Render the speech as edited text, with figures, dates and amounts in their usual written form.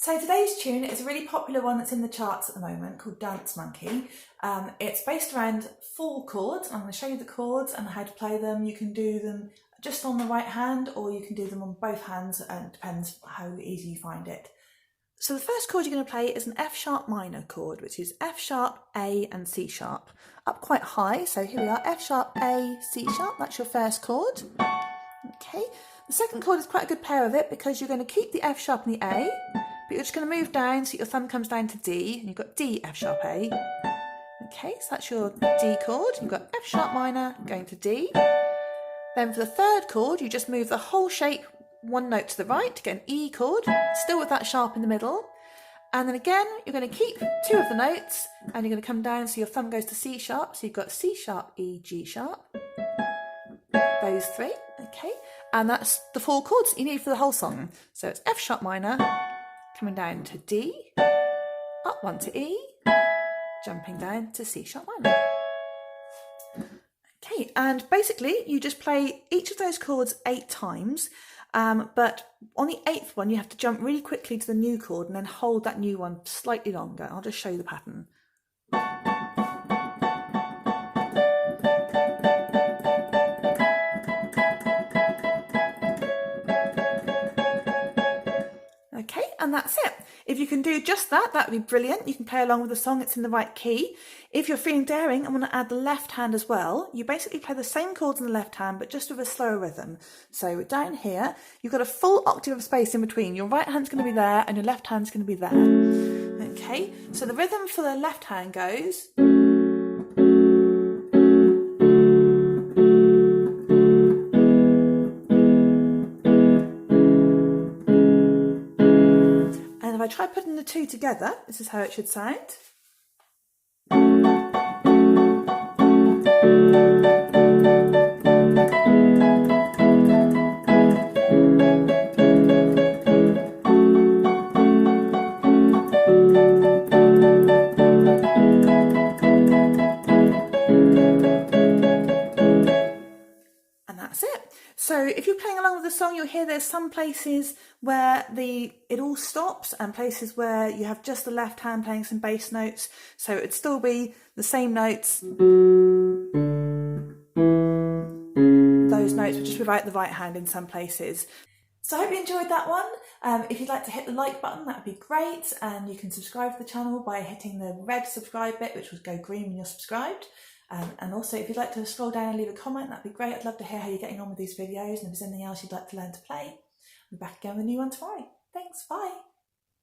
So today's tune is a really popular one that's in the charts at the moment called Dance Monkey. It's based around 4 chords. I'm going to show you the chords and how to play them. You can do them just on the right hand or you can do them on both hands, and it depends how easy you find it. So the first chord you're going to play is an F sharp minor chord, which is F sharp, A and C sharp. Up quite high, so here we are, F sharp, A, C sharp, that's your first chord. Okay, the second chord is quite a good pair of it because you're going to keep the F sharp and the A, but you're just going to move down so your thumb comes down to D, and you've got D, F sharp, A. Okay, so that's your D chord. You've got F sharp minor going to D. Then for the third chord, you just move the whole shape one note to the right to get an E chord, still with that sharp in the middle. And then again, you're going to keep 2 of the notes and you're going to come down so your thumb goes to C sharp. So you've got C sharp, E, G sharp. Those 3, okay. And that's the 4 chords that you need for the whole song. So it's F sharp minor, coming down to D, up 1 to E, jumping down to C sharp minor. Okay, and basically you just play each of those chords 8 times, but on the 8th one you have to jump really quickly to the new chord and then hold that new one slightly longer. I'll just show you the pattern. Okay, and that's it. If you can do just that, that would be brilliant. You can play along with the song, it's in the right key. If you're feeling daring and want to add the left hand as well, you basically play the same chords in the left hand, but just with a slower rhythm. So down here, you've got a full octave of space in between. Your right hand's going to be there and your left hand's going to be there. Okay, so the rhythm for the left hand goes... And if I try putting the 2 together, this is how it should sound. And that's it. So if you're playing along with the song, you'll hear there's some places where it all stops and places where you have just the left hand playing some bass notes. So it'd still be the same notes. Those notes would just be without the right hand in some places. So I hope you enjoyed that one. If you'd like to hit the like button, that would be great. And you can subscribe to the channel by hitting the red subscribe bit, which will go green when you're subscribed. And also, if you'd like to scroll down and leave a comment, that'd be great. I'd love to hear how you're getting on with these videos, and if there's anything else you'd like to learn to play. I'll be back again with a new one tomorrow. Thanks, bye.